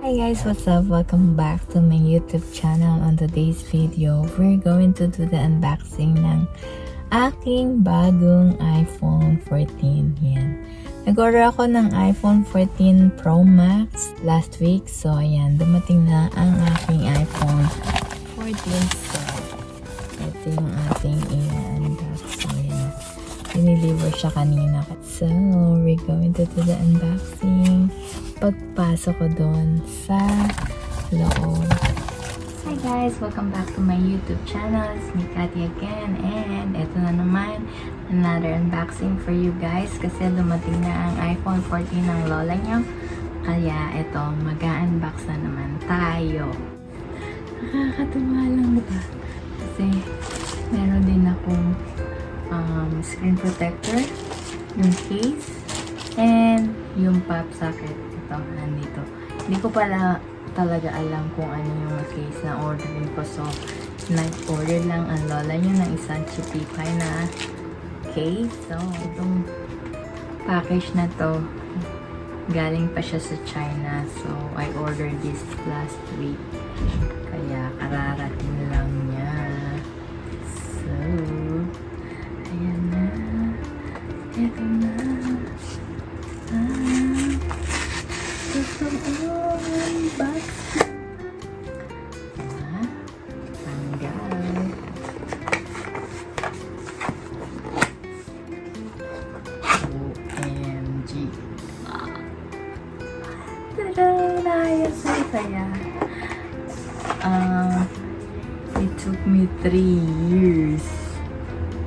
Hi guys, what's up? Welcome back to my YouTube channel. On today's video, we're going to do the unboxing ng aking bagong iPhone 14. Yan. Nag-order ako ng iPhone 14 Pro Max last week. So, ayan, dumating na ang aking iPhone 14. So, ito yung ating i-unbox. So, ayan. Diniliver siya kanina. So, we're going to do the unboxing. Pagpasok ko doon sa loob. Hi guys! Welcome back to my YouTube channel. It's me, Cathy again. And ito na naman, another unboxing for you guys. Kasi dumating na ang iPhone 14 ng lola nyo. Kaya ito, mag-unbox na naman tayo. Nakakatuwa lang, diba? Kasi meron din akong screen protector, yung case, and yung pop socket. Ito, nandito. Hindi ko pala talaga alam kung ano yung case na orderin ko. So, nag-order lang ang lola nyo ng isang chipipay na case. So, itong package na to, galing pa siya sa China. So, I ordered this last week. Kaya, kararating lang niya. So, ayan na. Ito na. Unbox. Tanggal. OMG. Tada! Naayos na saya. It took me 3 years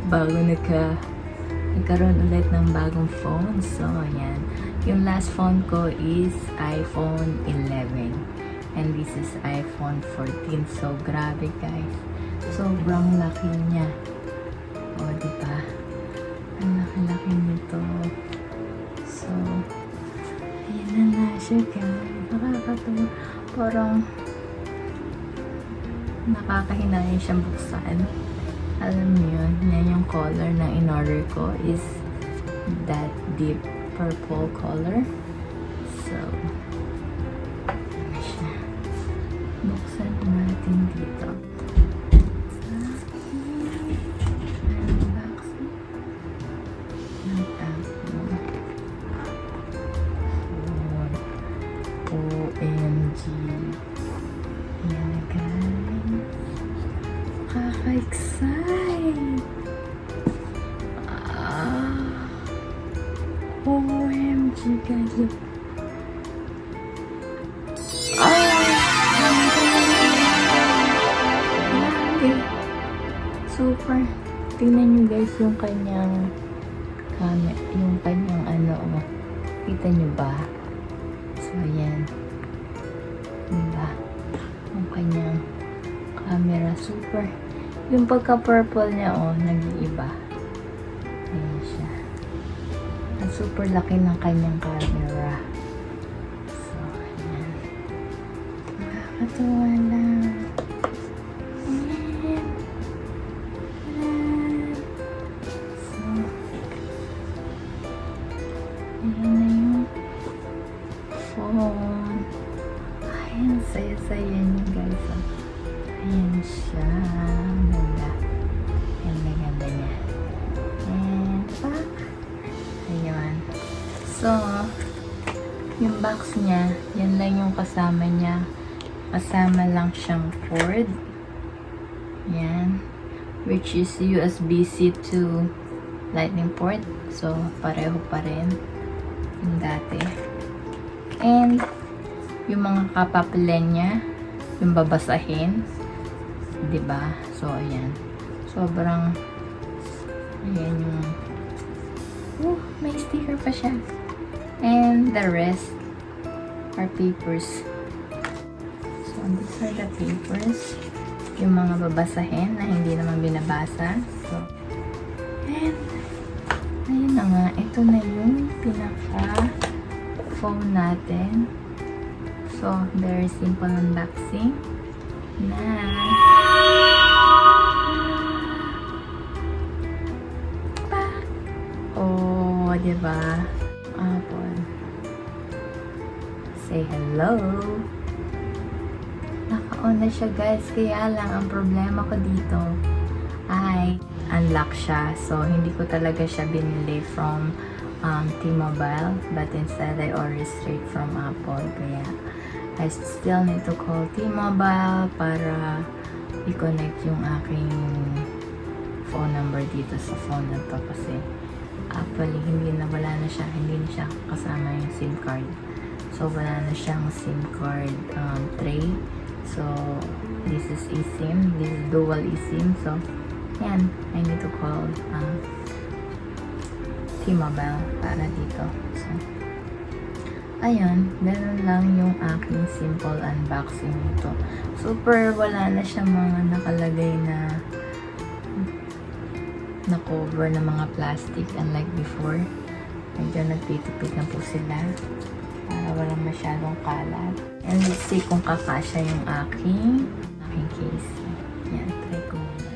bago nagkaroon ulit ng bagong phone. So, ayan. Yung last phone ko is iPhone 11. And this is iPhone 14. So, grabe guys. Sobrang laki niya. O, diba? Ang laki-laki nito. So, ayan na siya guys. Nakakatawa. Parang nakakahinayang siyang buksan. Alam niyo yun. Yan yung color na in-order ko is that deep purple color. So, ano siya? Buksan natin dito. Unboxing. OMG. Ayan na guys. Kaka-excite. OMG guys, look. Grabe. Super. Tingnan nyo guys yung kanyang ano, kita nyo ba? So, ayan. Diba? Yung kanyang camera, super. Yung pagka-purple niya, nag-iiba. Ayan siya. Super laki ng kanyang camera. So, ayan. Nakakatawa lang. Ayan. Ayan. So, ayan na yung phone. Ayan, saya-saya niyo guys. Ayan siya. Ganda. Ganda-ganda niya. And, ayan. So, yung box niya, yan lang yung kasama niya. Kasama lang siyang cord. Yan. Which is USB-C to lightning port. So, pareho pa rin yung dati. And, yung mga kapapilan niya, yung babasahin. Diba? So, ayan. Sobrang, ayan yung may sticker pa siya. And the rest are papers. So, these are the papers. Yung mga babasahin na hindi naman binabasa. So, and, ayun na nga. Ito na yung pinaka-phone natin. So, very simple unboxing. Na diba? Apple. Say hello. Naka-on na siya guys, kaya lang ang problema ko dito ay unlock siya. So, hindi ko talaga siya binili from T-Mobile, but instead I ordered straight from Apple. Kaya I still need to call T-Mobile para i-connect yung aking phone number dito sa phone na to, kasi actually hindi na siya kasama yung SIM card. So, wala na siyang SIM card tray. So, this is eSIM. This is dual eSIM. So, yan. I need to call T-Mobile para dito. So, ayun. Ganun lang yung aking simple unboxing nito. Super wala na siyang mga nakalagay na cover na mga plastic, unlike before. Medyo nagtitipid na po sila para walang masyadong kalat. And let's see kung kakasya yung aking case. Yan, try ko muna.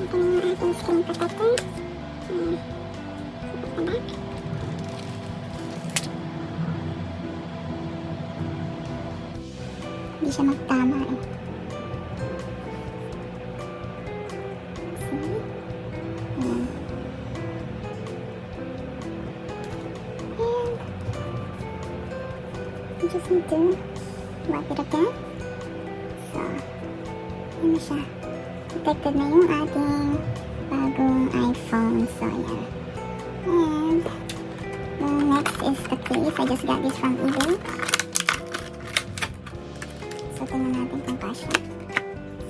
Ito yung ating screen protector. Sa back. Hindi siya magtama eh. See? Ayan. And you just need to wipe it again. So, yun na siya. Protected na yung ating bagong iPhone. So, yeah. And the next is the case. I just got this from eBay. So, tingnan natin kung kasya.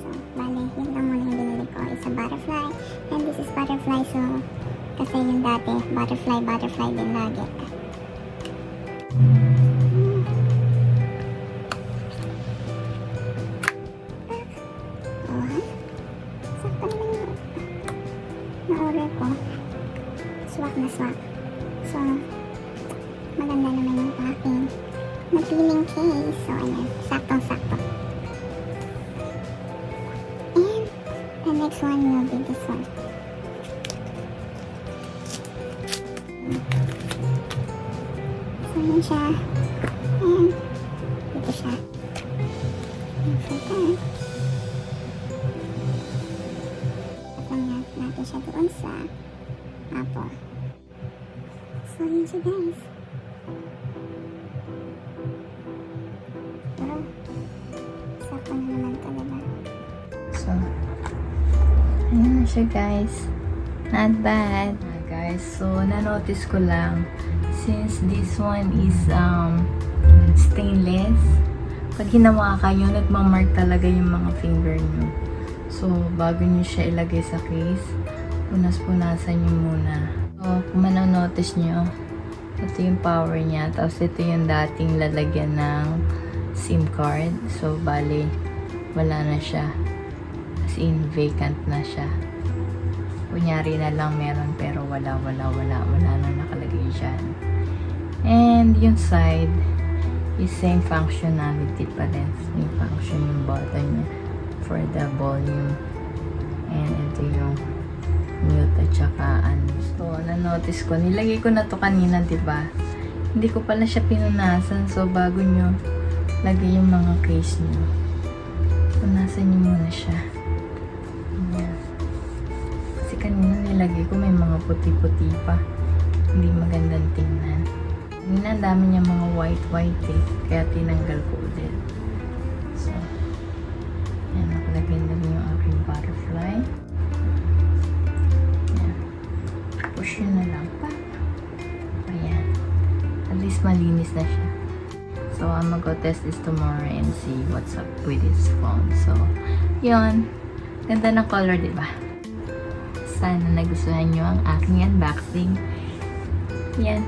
So, bale, yun lang muna yung binili ko. It's a butterfly. And this is butterfly. So, kasi yung dati, butterfly din lagi. Na-order ko. Swak na swak. So, maganda naman yung packing. Mapiling case. So, ayan. Saktong-sakto. And, the next one will be this one. So, yun siya. And, dito siya. And, so, that. Natin siya doon sa Apple. So, yun siya guys. Pero, sakto na naman talaga. So, ayun na siya guys. Not bad. Guys, so na-notice ko lang, since this one is stainless, pag hinawakan nyo, nagmamark talaga yung mga finger nyo. So, bago nyo siya ilagay sa case, punas-punasan nyo muna. So, kung manonotice nyo, ito yung power niya. Tapos, ito yung dating lalagyan ng SIM card. So, bali, wala na siya. As in, vacant na siya. Kunyari na lang meron, pero wala na nakalagay dyan. And, yung side, is same functionality pa rin. Same function yung button niya for the volume, and ito yung mute at saka so na-notice ko, nilagay ko na to kanina, diba? Hindi ko pala siya pinunasan. So bago nyo lagay yung mga case nyo, punasan nyo muna siya. Ayan. Kasi kanina nilagay ko may mga puti-puti pa, hindi magandang tingnan. Kanina ang dami niya mga white eh, kaya tinanggal ko ulit. So ayan, nakalagay na rin yung aking butterfly. Ayan. Push yun na lang pa. Ayan. At least malinis na siya. So, I'm gonna go test this tomorrow and see what's up with this phone. So, yun. Ganda ng color, diba? Sana nagustuhan nyo ang aking unboxing. Yan.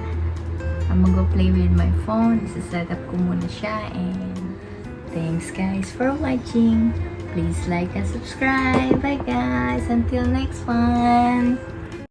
I'm gonna go play with my phone. Isa-set up ko muna siya and thanks guys for watching. Please like and subscribe. Bye guys. Until next one.